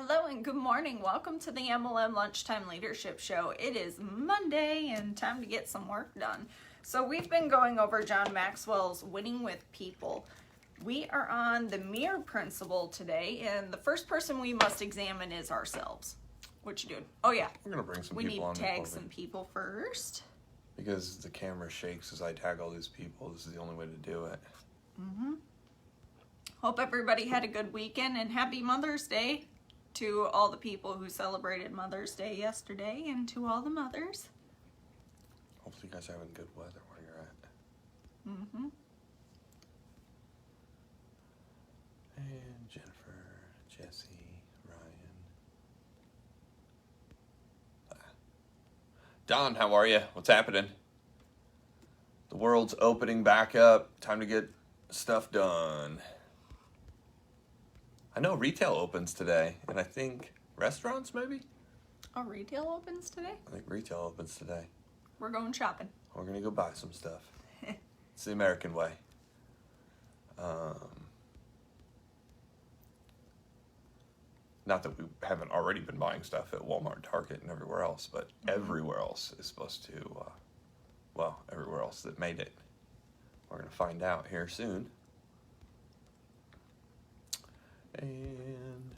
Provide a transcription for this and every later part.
Hello and good morning. Welcome to the MLM Lunchtime Leadership Show. It is Monday and time to get some work done. So we've been going over John Maxwell's Winning with People. We are on the mirror principle today, and the first person we must examine is ourselves. What you doing? Oh yeah. We're gonna bring some we people on. We need to tag some people first. Because the camera shakes as I tag all these people. This is the only way to do it. Hope everybody had a good weekend, and happy Mother's Day to all the people who celebrated Mother's Day yesterday, and to all the mothers. Hopefully you guys are having good weather where you're at. And Jennifer, Jesse, Ryan. Don, how are you? What's happening? The world's opening back up. Time to get stuff done. I know retail opens today, and I think restaurants maybe? Oh, retail opens today? I think retail opens today. We're going shopping. We're going to go buy some stuff. It's the American way. Not that we haven't already been buying stuff at Walmart, Target, and everywhere else, but everywhere else is supposed to, everywhere else that made it. We're going to find out here soon. And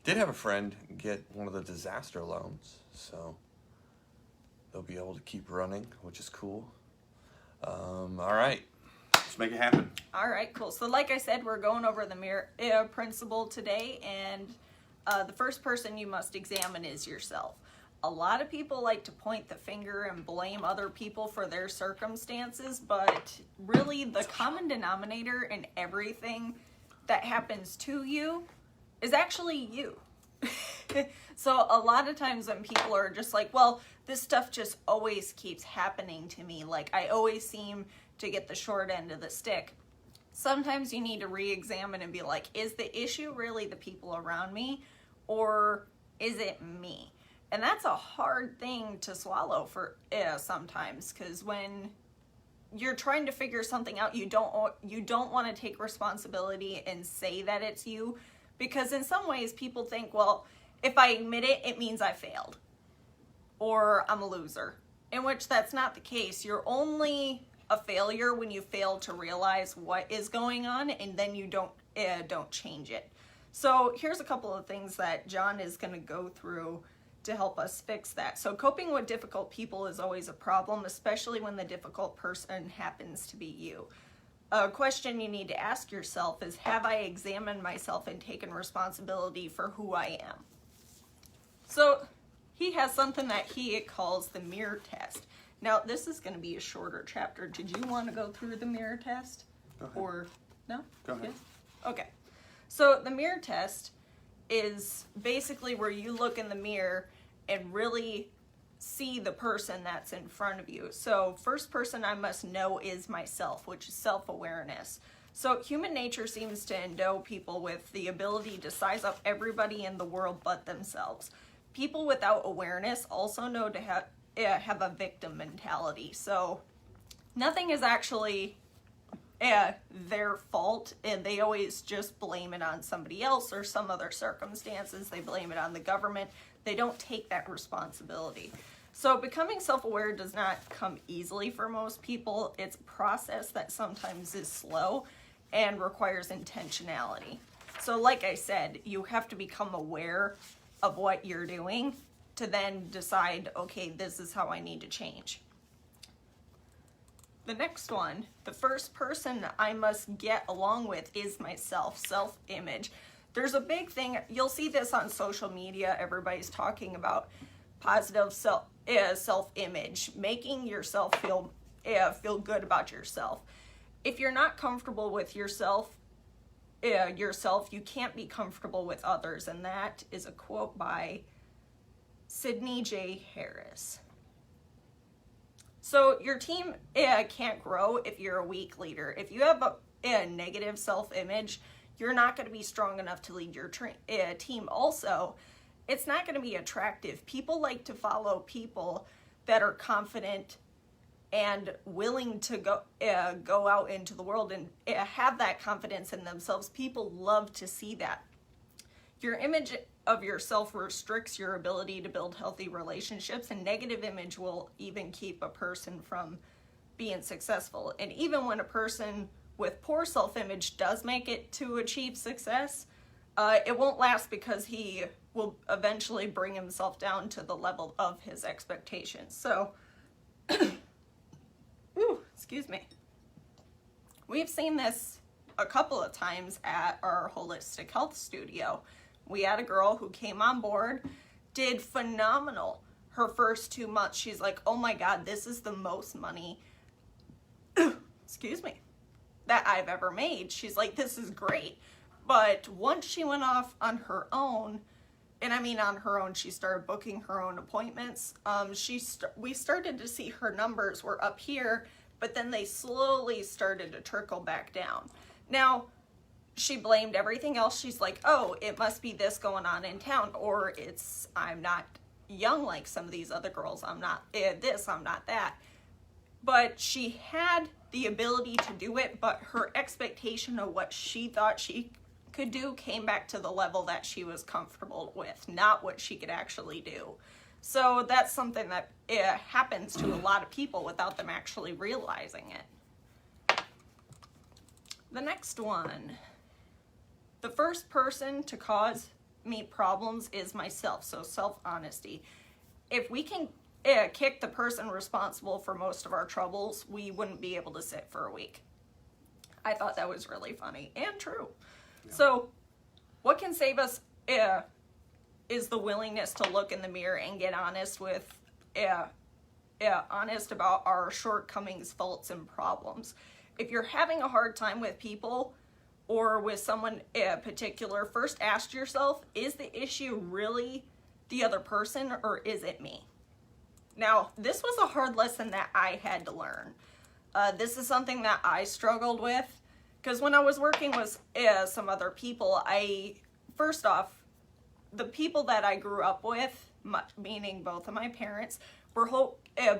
did have a friend get one of the disaster loans, so they'll be able to keep running, which is cool. All right, let's make it happen. All right, cool. So like I said, we're going over the mirror principle today, and the first person you must examine is yourself. A lot of people like to point the finger and blame other people for their circumstances, but really the common denominator in everything that happens to you is actually you. So a lot of times when people are just like, well, this stuff just always keeps happening to me, like I always seem to get the short end of the stick. Sometimes you need to re-examine and be like, is the issue really the people around me, or is it me? And that's a hard thing to swallow for sometimes, because when you're trying to figure something out, you don't want to take responsibility and say that it's you, because in some ways people think, well, if I admit it, it means I failed or I'm a loser, in which that's not the case. You're only a failure when you fail to realize what is going on, and then you don't change it. So here's a couple of things that John is going to go through to help us fix that. So coping with difficult people is always a problem, especially when the difficult person happens to be you. A question you need to ask yourself is, have I examined myself and taken responsibility for who I am? So he has something that he calls the mirror test. Now, this is going to be a shorter chapter. Did you want to go through the mirror test? Go ahead. Or no? Go ahead. Yes? Okay. So the mirror test is basically where you look in the mirror and really see the person that's in front of you. So first person I must know is myself, which is self-awareness. So human nature seems to endow people with the ability to size up everybody in the world but themselves. People without awareness also know to have a victim mentality. So nothing is actually their fault, and they always just blame it on somebody else or some other circumstances. They blame it on the government. They don't take that responsibility. So becoming self-aware does not come easily for most people. It's a process that sometimes is slow and requires intentionality. So like I said, you have to become aware of what you're doing to then decide, okay, this is how I need to change. The next one, the first person I must get along with is myself, self-image. There's a big thing, you'll see this on social media, everybody's talking about positive self-image, making yourself feel good about yourself. If you're not comfortable with yourself, you can't be comfortable with others, and that is a quote by Sidney J. Harris. So your team can't grow if you're a weak leader. If you have a negative self-image, you're not going to be strong enough to lead your team. Also, it's not going to be attractive. People like to follow people that are confident and willing to go out into the world and have that confidence in themselves. People love to see that. Your image of yourself restricts your ability to build healthy relationships, and negative image will even keep a person from being successful. And even when a person with poor self-image does make it to achieve success, it won't last, because he will eventually bring himself down to the level of his expectations. So, excuse me. We've seen this a couple of times at our holistic health studio. We had a girl who came on board, did phenomenal. Her first 2 months, she's like, oh my God, this is the most money, excuse me, that I've ever made. She's like, this is great. But once she went off on her own, and I mean on her own, she started booking her own appointments. We started to see her numbers were up here, but then they slowly started to trickle back down. Now, she blamed everything else. She's like, oh, it must be this going on in town, or I'm not young like some of these other girls. I'm not this, I'm not that. But she had the ability to do it, but her expectation of what she thought she could do came back to the level that she was comfortable with, not what she could actually do. So that's something that happens to a lot of people without them actually realizing it. The next one. The first person to cause me problems is myself, so self-honesty. If we can kick the person responsible for most of our troubles, we wouldn't be able to sit for a week. I thought that was really funny and true. Yeah. So what can save us is the willingness to look in the mirror and get honest honest about our shortcomings, faults, and problems. If you're having a hard time with people or with someone in particular, first ask yourself, is the issue really the other person, or is it me? Now, this was a hard lesson that I had to learn. This is something that I struggled with, because when I was working with some other people, first off, the people that I grew up with, meaning both of my parents, were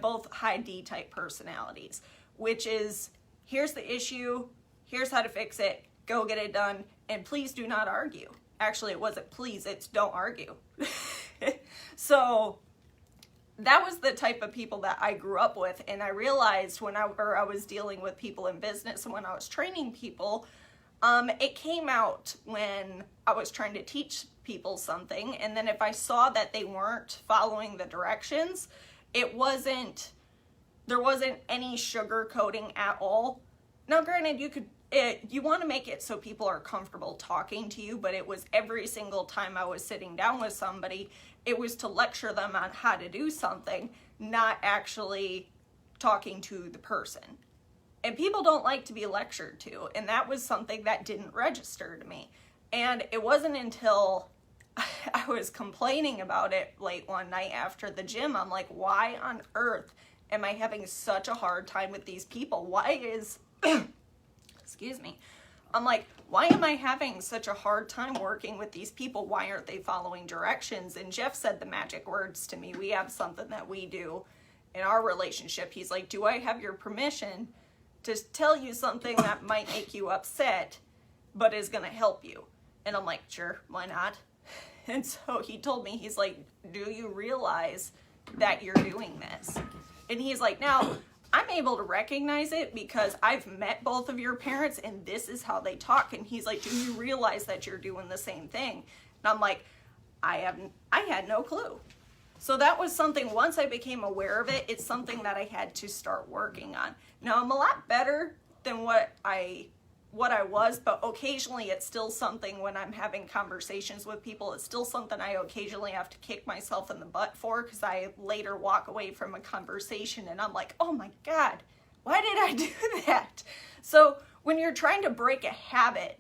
both high D-type personalities, which is, here's the issue, here's how to fix it, go get it done, and please do not argue. Actually, it wasn't please, it's don't argue. So that was the type of people that I grew up with, and I realized whenever I was dealing with people in business and when I was training people, it came out when I was trying to teach people something, and then if I saw that they weren't following the directions, there wasn't any sugarcoating at all. Now, granted, you want to make it so people are comfortable talking to you, but it was every single time I was sitting down with somebody, it was to lecture them on how to do something, not actually talking to the person. And people don't like to be lectured to, and that was something that didn't register to me. And it wasn't until I was complaining about it late one night after the gym, I'm like, why on earth am I having such a hard time with these people? Why is, excuse me, I'm like, why am I having such a hard time working with these people? Why aren't they following directions? And Jeff said the magic words to me. We have something that we do in our relationship. He's like, do I have your permission to tell you something that might make you upset, but is going to help you? And I'm like, sure, why not? And so he told me, he's like, do you realize that you're doing this? And he's like, now, I'm able to recognize it because I've met both of your parents and this is how they talk. And he's like, do you realize that you're doing the same thing? And I'm like, I had no clue. So that was something, once I became aware of it, it's something that I had to start working on. Now, I'm a lot better than what I was, but occasionally it's still something when I'm having conversations with people, it's still something I occasionally have to kick myself in the butt for, because I later walk away from a conversation and I'm like, oh my God, why did I do that? So when you're trying to break a habit,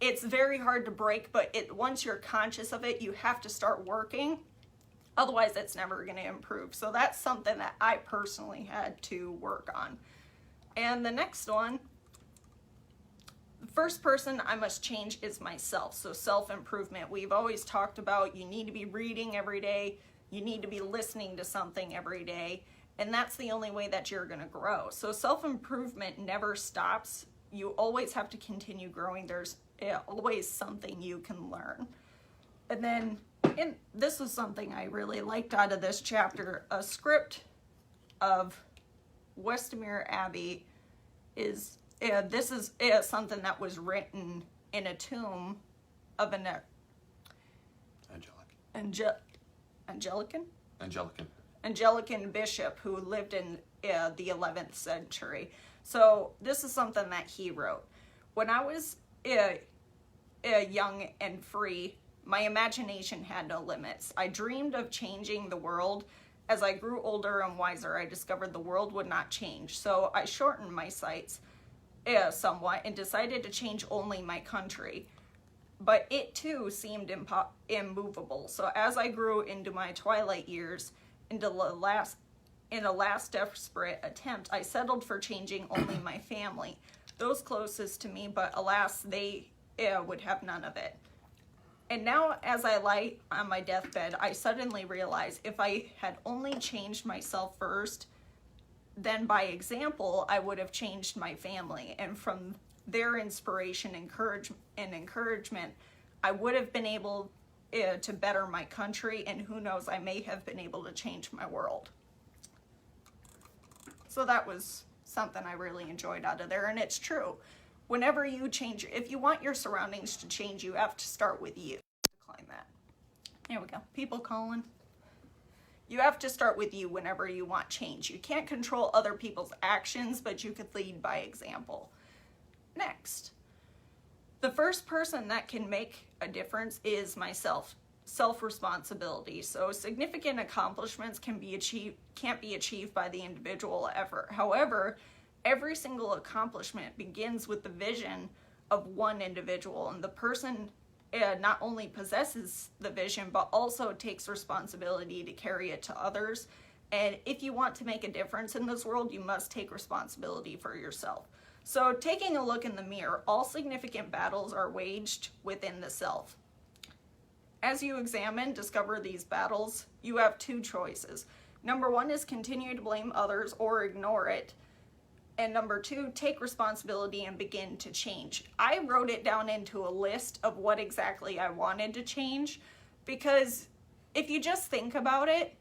it's very hard to break, but once you're conscious of it, you have to start working. Otherwise, it's never going to improve. So that's something that I personally had to work on. And the next one, the first person I must change is myself. So self-improvement. We've always talked about you need to be reading every day. You need to be listening to something every day. And that's the only way that you're going to grow. So self-improvement never stops. You always have to continue growing. There's always something you can learn. And then, this was something I really liked out of this chapter. A script of Westmere Abbey is, this is something that was written in a tomb of an Anglican bishop who lived in the 11th century. So this is something that he wrote. When I was young and free, my imagination had no limits. I dreamed of changing the world. As I grew older and wiser, I discovered the world would not change. So I shortened my sights somewhat and decided to change only my country. But it too seemed immovable. So as I grew into my twilight years, in a last desperate attempt, I settled for changing only my family, those closest to me, but alas, they would have none of it. And now, as I lie on my deathbed, I suddenly realize if I had only changed myself first, then by example, I would have changed my family. And from their inspiration and encouragement, I would have been able to better my country, and who knows, I may have been able to change my world. So that was something I really enjoyed out of there, and it's true. Whenever you change, if you want your surroundings to change, you have to start with you. Decline that. There we go. People calling. You have to start with you whenever you want change. You can't control other people's actions, but you could lead by example. Next. The first person that can make a difference is myself. Self-responsibility. So significant accomplishments can't be achieved by the individual effort. However, every single accomplishment begins with the vision of one individual, and the person not only possesses the vision, but also takes responsibility to carry it to others. And if you want to make a difference in this world, you must take responsibility for yourself. So taking a look in the mirror, all significant battles are waged within the self. As you discover these battles, you have two choices. Number one is continue to blame others or ignore it. And number two, take responsibility and begin to change. I wrote it down into a list of what exactly I wanted to change, because if you just think about it,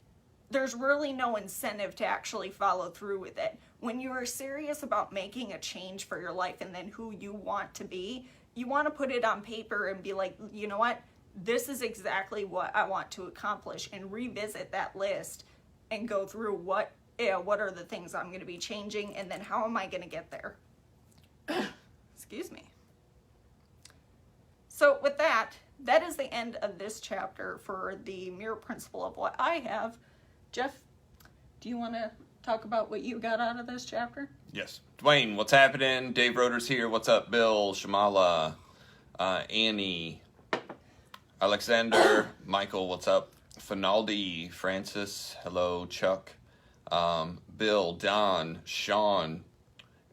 there's really no incentive to actually follow through with it. When you are serious about making a change for your life and then who you want to be, you want to put it on paper and be like, you know what? This is exactly what I want to accomplish, and revisit that list and go through what are the things I'm going to be changing, and then how am I going to get there? Excuse me. So with that is the end of this chapter for the mirror principle of what I have. Jeff, do you want to talk about what you got out of this chapter? Yes. Dwayne, what's happening? Dave Roeder's here. What's up, Bill, Shamala, Annie, Alexander, Michael, what's up? Finaldi, Francis, hello, Chuck, Bill, Don, Sean,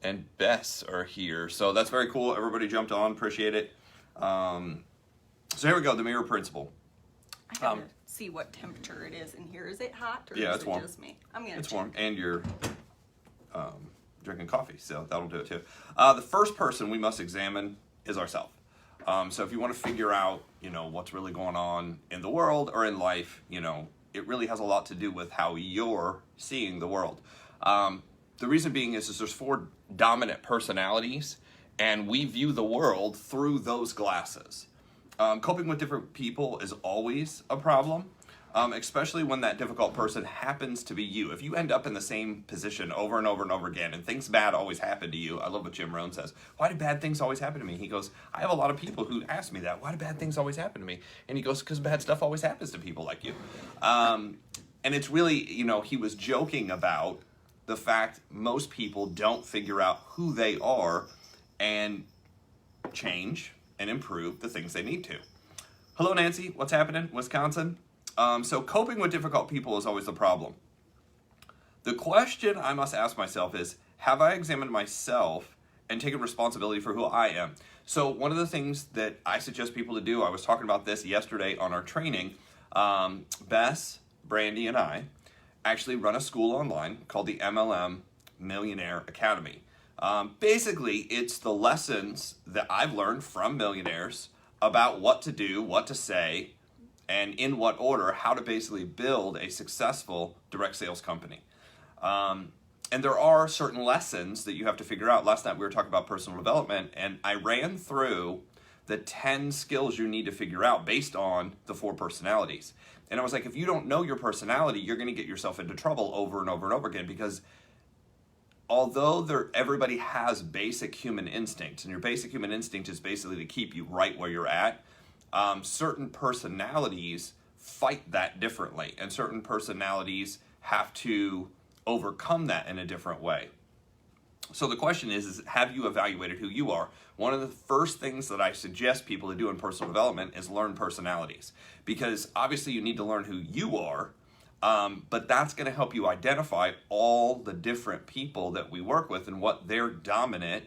and Bess are here. So that's very cool. Everybody jumped on. Appreciate it. So here we go, the mirror principle. I gotta see what temperature it is in here. Is it hot, or yeah, is it warm. just me? I'm gonna It's check. warm, and you're drinking coffee, so that'll do it too. The first person we must examine is ourselves. So if you want to figure out, what's really going on in the world or in life, it really has a lot to do with how you're seeing the world. The reason being is there's 4 dominant personalities, and we view the world through those glasses. Coping with different people is always a problem, especially when that difficult person happens to be you. If you end up in the same position over and over and over again, and things bad always happen to you. I love what Jim Rohn says. Why do bad things always happen to me? He goes, I have a lot of people who ask me that. Why do bad things always happen to me? And he goes, because bad stuff always happens to people like you. And it's really, he was joking about the fact most people don't figure out who they are and change and improve the things they need to. Hello, Nancy. What's happening? Wisconsin? So coping with difficult people is always the problem. The question I must ask myself is, have I examined myself and taken responsibility for who I am? So one of the things that I suggest people to do, I was talking about this yesterday on our training, Bess, Brandy, and I actually run a school online called the MLM Millionaire Academy. Basically, it's the lessons that I've learned from millionaires about what to do, what to say, and in what order, how to basically build a successful direct sales company. And there are certain lessons that you have to figure out. Last night we were talking about personal development, and I ran through the 10 skills you need to figure out based on the 4 personalities. And I was like, if you don't know your personality, you're going to get yourself into trouble over and over and over again, because although everybody has basic human instincts, and your basic human instinct is basically to keep you right where you're at, certain personalities fight that differently, and certain personalities have to overcome that in a different way. So the question is have you evaluated who you are? One of the first things that I suggest people to do in personal development is learn personalities, because obviously you need to learn who you are, but that's going to help you identify all the different people that we work with and what their dominant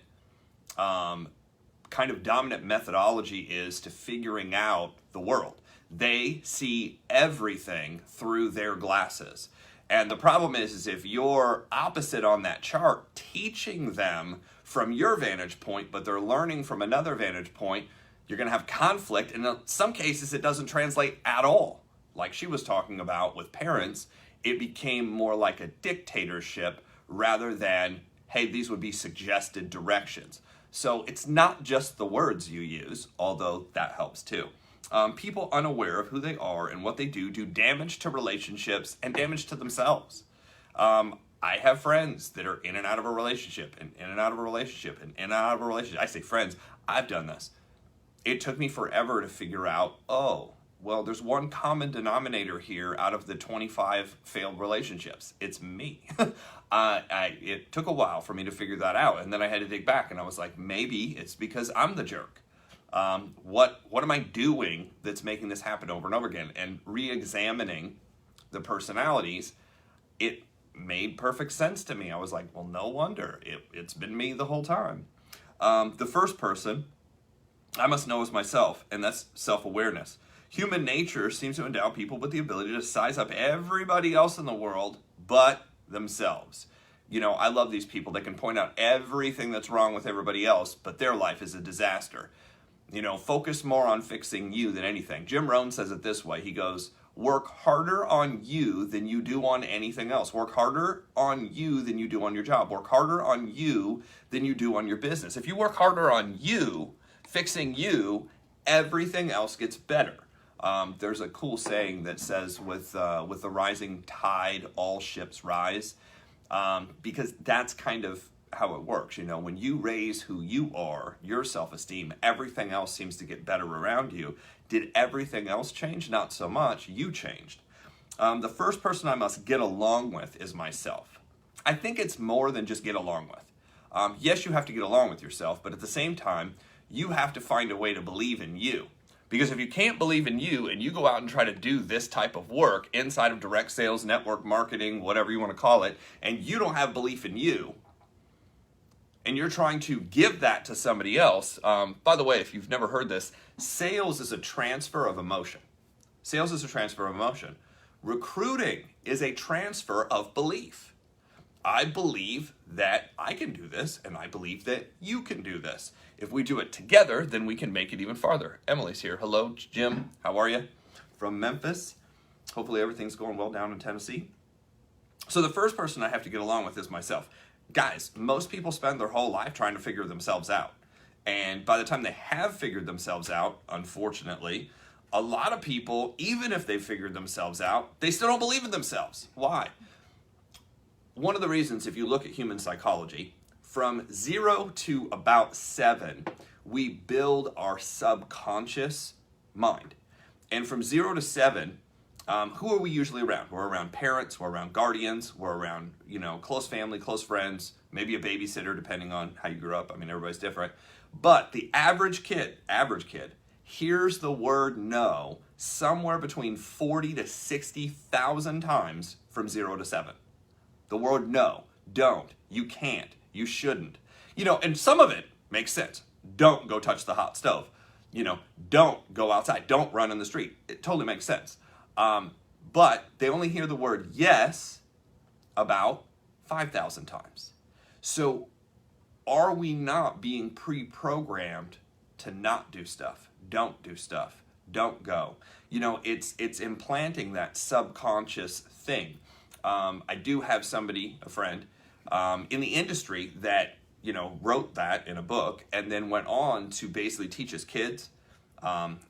dominant methodology is to figuring out the world. They see everything through their glasses. And the problem is if you're opposite on that chart, teaching them from your vantage point, but they're learning from another vantage point, you're going to have conflict. And in some cases, it doesn't translate at all. Like she was talking about with parents, it became more like a dictatorship rather than, hey, these would be suggested directions. So it's not just the words you use, although that helps too. People unaware of who they are and what they do damage to relationships and damage to themselves. I have friends that are in and out of a relationship and in and out of a relationship and in and out of a relationship. I say friends, I've done this. It took me forever to figure out, oh, well, there's one common denominator here out of the 25 failed relationships. It's me. It took a while for me to figure that out. And then I had to dig back and I was like, maybe it's because I'm the jerk. What am I doing that's making this happen over and over again? And re-examining the personalities, it made perfect sense to me. I was like, well, no wonder. It's been me the whole time. The first person I must know is myself, and that's self-awareness. Human nature seems to endow people with the ability to size up everybody else in the world but themselves. You know, I love these people that can point out everything that's wrong with everybody else, but their life is a disaster. You know, focus more on fixing you than anything. Jim Rohn says it this way. He goes, work harder on you than you do on anything else. Work harder on you than you do on your job. Work harder on you than you do on your business. If you work harder on you, fixing you, everything else gets better. There's a cool saying that says, with the rising tide, all ships rise, because that's kind of how it works. You know, when you raise who you are, your self-esteem, everything else seems to get better around you. Did everything else change? Not so much. You changed. The first person I must get along with is myself. I think it's more than just get along with. Yes, you have to get along with yourself, but at the same time, you have to find a way to believe in you. Because if you can't believe in you and you go out and try to do this type of work inside of direct sales, network marketing, whatever you want to call it, and you don't have belief in you, and you're trying to give that to somebody else. By the way, if you've never heard this, sales is a transfer of emotion. Sales is a transfer of emotion. Recruiting is a transfer of belief. I believe that I can do this, and I believe that you can do this. If we do it together, then we can make it even farther. Emily's here. Hello, Jim. How are you? From Memphis. Hopefully everything's going well down in Tennessee. So the first person I have to get along with is myself. Guys, most people spend their whole life trying to figure themselves out. And by the time they have figured themselves out, unfortunately, a lot of people, even if they've figured themselves out, they still don't believe in themselves. Why? One of the reasons, if you look at human psychology, from 0 to about 7, we build our subconscious mind. And from 0 to 7, who are we usually around? We're around parents, we're around guardians, we're around, close family, close friends, maybe a babysitter, depending on how you grew up. I mean, everybody's different. But the average kid hears the word no somewhere between 40 to 60,000 times from 0 to 7. The word no, don't, you can't, you shouldn't. And some of it makes sense. Don't go touch the hot stove. Don't go outside. Don't run in the street. It totally makes sense. But they only hear the word yes about 5,000 times. So are we not being pre-programmed to not do stuff, don't do stuff, don't go. It's implanting that subconscious thing. I do have a friend, in the industry that, wrote that in a book and then went on to basically teach his kids,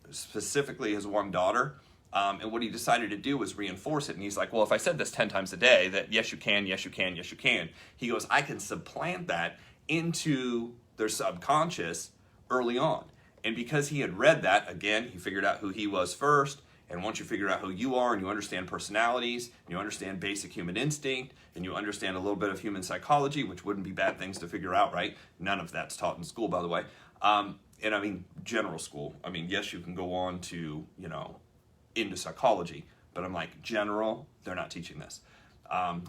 specifically his one daughter. And what he decided to do was reinforce it. And he's like, well, if I said this 10 times a day, that yes, you can, yes, you can, yes, you can. He goes, I can supplant that into their subconscious early on. And because he had read that, again, he figured out who he was first. And once you figure out who you are and you understand personalities, and you understand basic human instinct, and you understand a little bit of human psychology, which wouldn't be bad things to figure out, right? None of that's taught in school, by the way. And I mean, general school. I mean, yes, you can go on to, into psychology, but I'm like, general, they're not teaching this.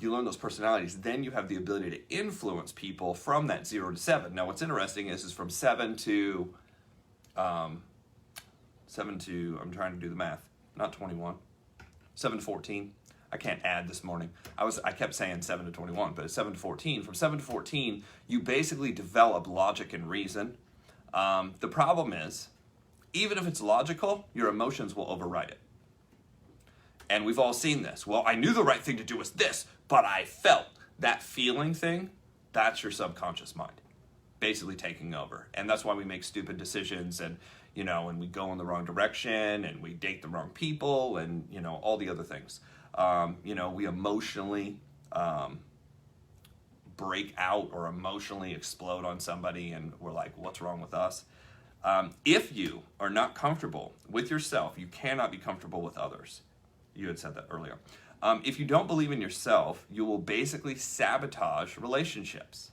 You learn those personalities, then you have the ability to influence people from that 0 to 7. Now, what's interesting is from 7 to, I'm trying to do the math, not 21, 7 to 14. I can't add this morning. I kept saying 7 to 21, but it's 7 to 14. From 7 to 14, you basically develop logic and reason. The problem is, even if it's logical, your emotions will override it. And we've all seen this. Well, I knew the right thing to do was this, but I felt. That feeling thing, that's your subconscious mind basically taking over. And that's why we make stupid decisions and, and we go in the wrong direction and we date the wrong people and, all the other things. We emotionally break out or emotionally explode on somebody and we're like, what's wrong with us? If you are not comfortable with yourself, you cannot be comfortable with others. You had said that earlier. If you don't believe in yourself, you will basically sabotage relationships.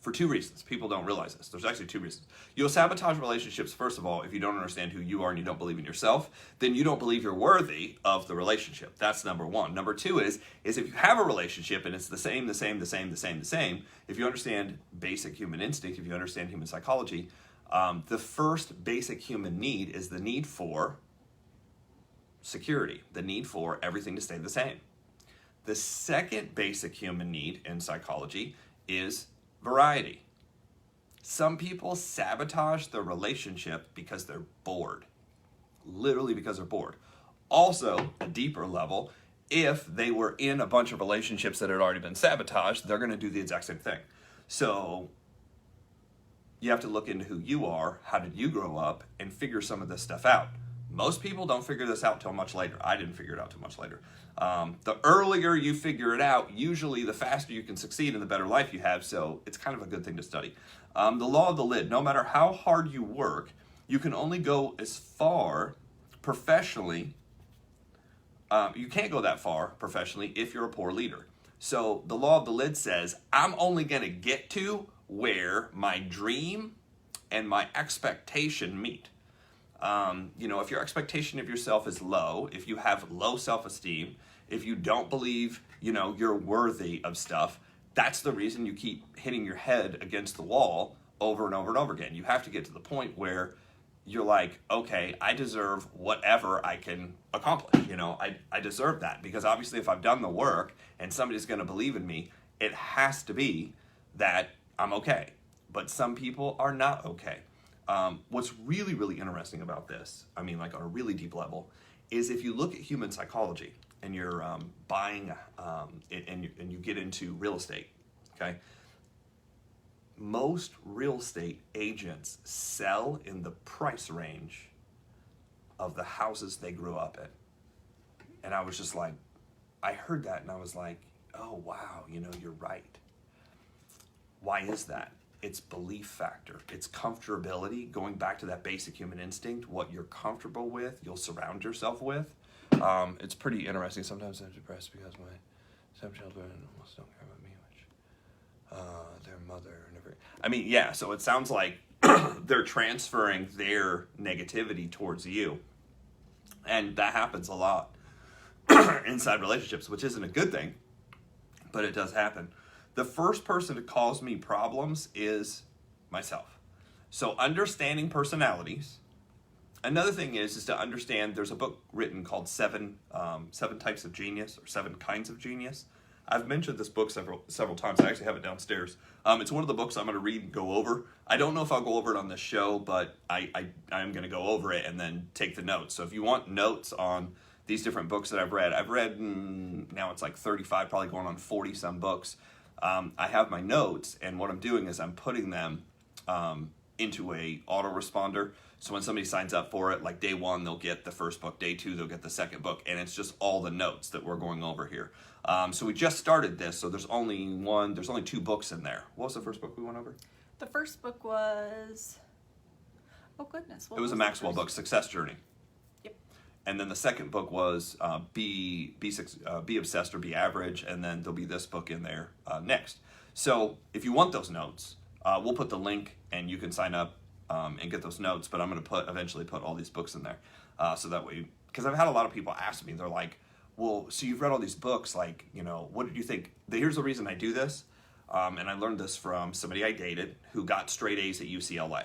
For 2 reasons. People don't realize this. There's actually 2 reasons. You'll sabotage relationships, first of all, if you don't understand who you are and you don't believe in yourself, then you don't believe you're worthy of the relationship. That's number 1. Number 2 is if you have a relationship and it's the same, if you understand basic human instinct, if you understand human psychology, the first basic human need is the need for security, the need for everything to stay the same. The second basic human need in psychology is variety. Some people sabotage the relationship because they're bored. Literally because they're bored. Also, a deeper level, if they were in a bunch of relationships that had already been sabotaged, they're going to do the exact same thing. So you have to look into who you are, how did you grow up, and figure some of this stuff out. Most people don't figure this out till much later. I didn't figure it out till much later. The earlier you figure it out, usually the faster you can succeed and the better life you have, so it's kind of a good thing to study. The law of the lid, no matter how hard you work, you can only go as far professionally. You can't go that far professionally if you're a poor leader. So the law of the lid says, I'm only going to get to where my dream and my expectation meet. If your expectation of yourself is low, if you have low self-esteem, if you don't believe, you're worthy of stuff, that's the reason you keep hitting your head against the wall over and over and over again. You have to get to the point where you're like, okay, I deserve whatever I can accomplish. I deserve that because obviously if I've done the work and somebody's going to believe in me, it has to be that I'm okay. But some people are not okay. What's really, really interesting about this, on a really deep level, is if you look at human psychology and you're buying and you get into real estate, okay? Most real estate agents sell in the price range of the houses they grew up in. And I was just like, I heard that and I was like, oh, wow, you're right. Why is that? It's belief factor. It's comfortability. Going back to that basic human instinct, what you're comfortable with, you'll surround yourself with. It's pretty interesting. Sometimes I'm depressed because my stepchildren almost don't care about me much. Their mother never. So it sounds like they're transferring their negativity towards you. And that happens a lot inside relationships, which isn't a good thing, but it does happen. The first person to cause me problems is myself. So understanding personalities. Another thing is to understand, there's a book written called Seven Types of Genius or 7 Kinds of Genius. I've mentioned this book several times. I actually have it downstairs. It's one of the books I'm going to read and go over. I don't know if I'll go over it on this show, but I am going to go over it and then take the notes. So if you want notes on these different books that I've read now it's like 35, probably going on 40 some books. I have my notes, and what I'm doing is I'm putting them into a autoresponder. So when somebody signs up for it, like day 1, they'll get the first book. Day 2, they'll get the second book. And it's just all the notes that we're going over here. So we just started this, so there's only 2 books in there. What was the first book we went over? The first book was, oh goodness. It was a Maxwell book, Success Journey. Yep. And then the second book was Be Obsessed or Be Average. And then there'll be this book in there next. So if you want those notes, we'll put the link and you can sign up and get those notes. But I'm going to eventually put all these books in there. So that way, because I've had a lot of people ask me, they're like, well, so you've read all these books, like, you know, what did you think? Here's the reason I do this. And I learned this from somebody I dated who got straight A's at UCLA.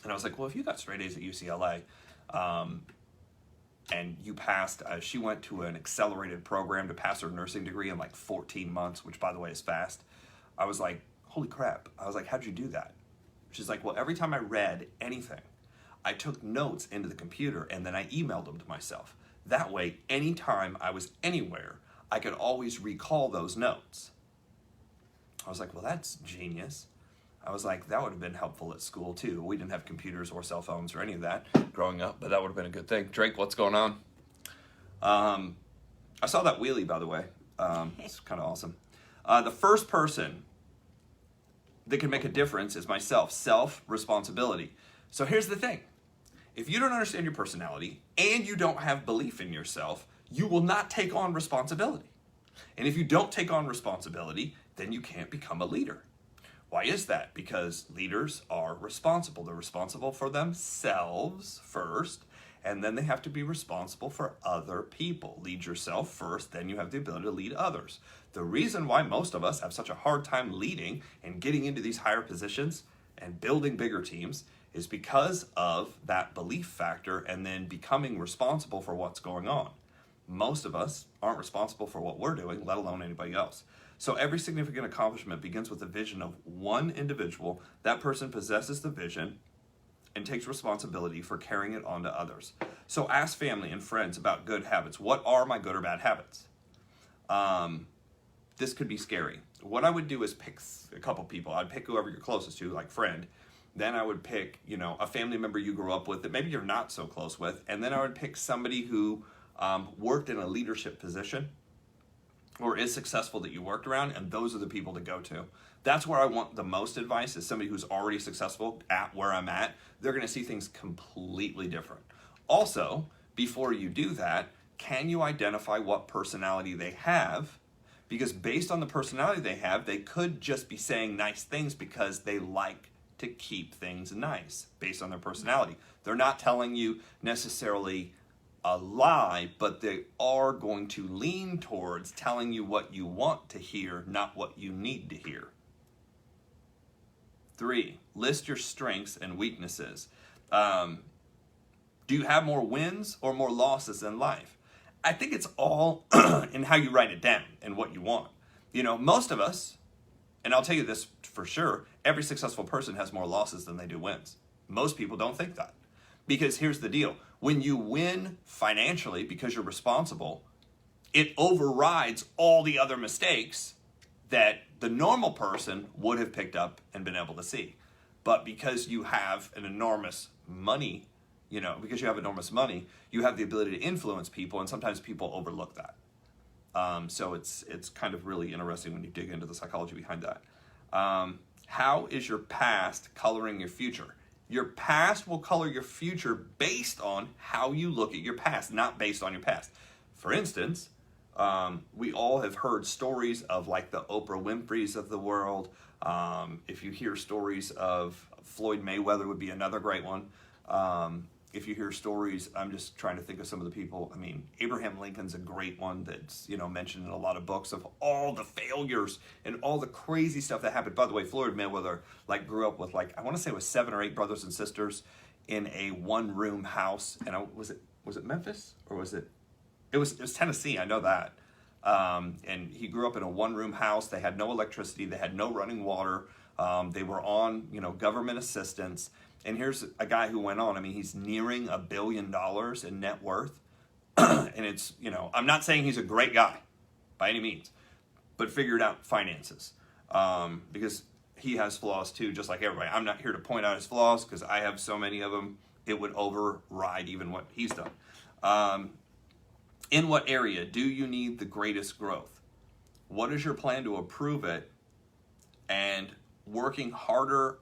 And I was like, well, if you got straight A's at UCLA, and you passed, she went to an accelerated program to pass her nursing degree in like 14 months, which by the way is fast. I was like, holy crap. I was like, how'd you do that? She's like, well, every time I read anything, I took notes into the computer and then I emailed them to myself. That way, anytime I was anywhere, I could always recall those notes. I was like, well, that's genius. I was like, that would have been helpful at school too. We didn't have computers or cell phones or any of that growing up, but that would have been a good thing. Drake, what's going on? I saw that wheelie, by the way. It's kind of awesome. The first person that can make a difference is myself. Self-responsibility. So here's the thing. If you don't understand your personality and you don't have belief in yourself, you will not take on responsibility. And if you don't take on responsibility, then you can't become a leader. Why is that? Because leaders are responsible. They're responsible for themselves first, and then they have to be responsible for other people. Lead yourself first, then you have the ability to lead others. The reason why most of us have such a hard time leading and getting into these higher positions and building bigger teams is because of that belief factor and then becoming responsible for what's going on. Most of us aren't responsible for what we're doing, let alone anybody else. So every significant accomplishment begins with the vision of one individual. That person possesses the vision and takes responsibility for carrying it on to others. So ask family and friends about good habits. What are my good or bad habits? This could be scary. What I would do is pick a couple people. I'd pick whoever you're closest to, like friend. Then I would pick, a family member you grew up with that maybe you're not so close with. And then I would pick somebody who worked in a leadership position or is successful that you worked around, and those are the people to go to. That's where I want the most advice, is somebody who's already successful at where I'm at. They're going to see things completely different. Also, before you do that, can you identify what personality they have? Because based on the personality they have, they could just be saying nice things because they like to keep things nice based on their personality. They're not telling you necessarily a lie, but they are going to lean towards telling you what you want to hear, not what you need to hear. 3, list your strengths and weaknesses. Do you have more wins or more losses in life? I think it's all in how you write it down and what you want. Most of us, and I'll tell you this for sure, every successful person has more losses than they do wins. Most people don't think that. Because here's the deal. When you win financially because you're responsible, it overrides all the other mistakes that the normal person would have picked up and been able to see. But because you have an enormous money, you have the ability to influence people, and sometimes people overlook that. So it's kind of really interesting when you dig into the psychology behind that. How is your past coloring your future? Your past will color your future based on how you look at your past, not based on your past. For instance, we all have heard stories of like the Oprah Winfreys of the world. If you hear stories of Floyd Mayweather would be another great one. If you hear stories, I'm just trying to think of some of the people. Abraham Lincoln's a great one that's, mentioned in a lot of books of all the failures and all the crazy stuff that happened. By the way, Floyd Mayweather grew up with I want to say it was 7 or 8 brothers and sisters in a 1-room house. And was it Memphis or was it was Tennessee? I know that. And he grew up in a one-room house. They had no electricity. They had no running water. They were on, government assistance. And here's a guy who went on. I mean, he's nearing $1 billion in net worth. And it's, I'm not saying he's a great guy by any means, but figured out finances. Because he has flaws too, just like everybody. I'm not here to point out his flaws because I have so many of them. It would override even what he's done. In what area do you need the greatest growth? What is your plan to improve it? And working harder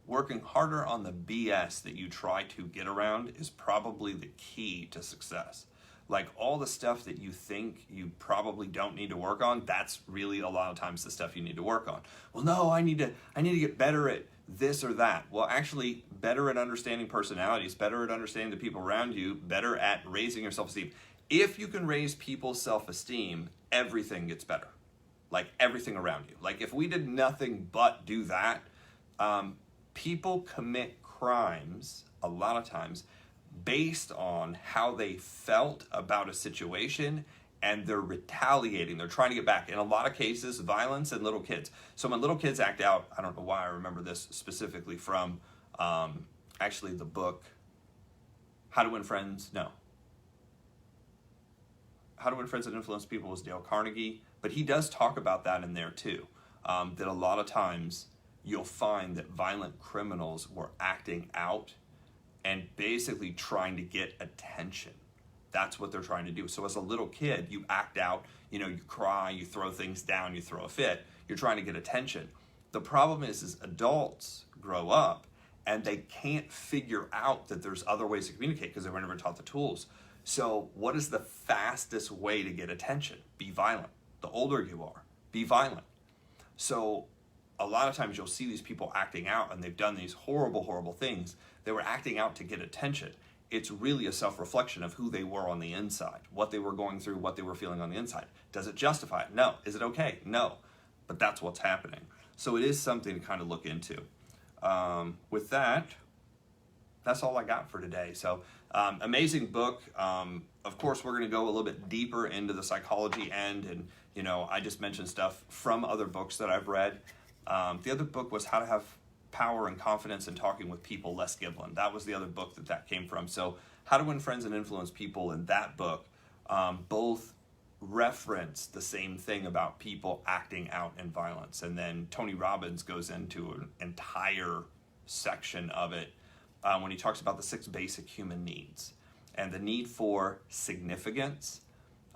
on the BS that you try to get around is probably the key to success. Like all the stuff that you think you probably don't need to work on, that's really a lot of times the stuff you need to work on. Well, no, I need to get better at this or that. Well, actually, better at understanding personalities, better at understanding the people around you, better at raising your self-esteem. If you can raise people's self-esteem, everything gets better. Like everything around you. Like if we did nothing but do that, people commit crimes a lot of times based on how they felt about a situation, and they're retaliating. They're trying to get back. In a lot of cases, violence and little kids. So when little kids act out, I don't know why I remember this specifically from actually the book, How to Win Friends and Influence People was Dale Carnegie. But he does talk about that in there too. That a lot of times you'll find that violent criminals were acting out and basically trying to get attention. That's what they're trying to do. So as a little kid, you act out, you cry, you throw things down, you throw a fit. You're trying to get attention. The problem is adults grow up and they can't figure out that there's other ways to communicate because they were never taught the tools. So what is the fastest way to get attention? Be violent. The older you are, be violent. So a lot of times you'll see these people acting out and they've done these horrible, horrible things. They were acting out to get attention. It's really a self-reflection of who they were on the inside, what they were going through, what they were feeling on the inside. Does it justify it? No. Is it okay? No. But that's what's happening. So it is something to kind of look into. With that, that's all I got for today. So amazing book. Of course, we're going to go a little bit deeper into the psychology end. And, I just mentioned stuff from other books that I've read. The other book was How to Have Power and Confidence in Talking with People, Les Giblin. That was the other book that came from. So How to Win Friends and Influence People in that book both reference the same thing about people acting out in violence. And then Tony Robbins goes into an entire section of it when he talks about the 6 basic human needs and the need for significance,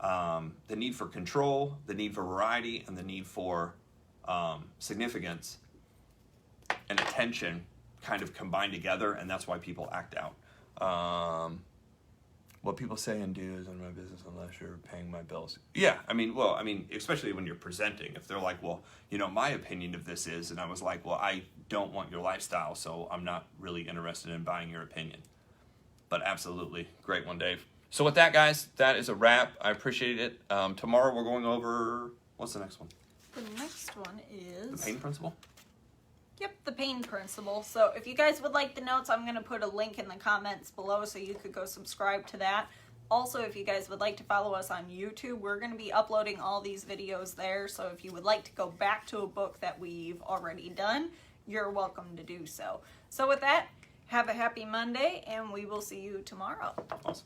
the need for control, the need for variety, and the need for significance and attention kind of combined together, and that's why people act out. What people say and do is none of my business unless you're paying my bills. Yeah, especially when you're presenting. If they're like, well, my opinion of this is, and I was like, well, I don't want your lifestyle, so I'm not really interested in buying your opinion. But absolutely, great one, Dave. So with that, guys, that is a wrap. I appreciate it. Tomorrow we're going over, what's the next one? The next one is... The pain principle? Yep, the pain principle. So if you guys would like the notes, I'm going to put a link in the comments below so you could go subscribe to that. Also, if you guys would like to follow us on YouTube, we're going to be uploading all these videos there. So if you would like to go back to a book that we've already done, you're welcome to do so. So with that, have a happy Monday, and we will see you tomorrow. Awesome.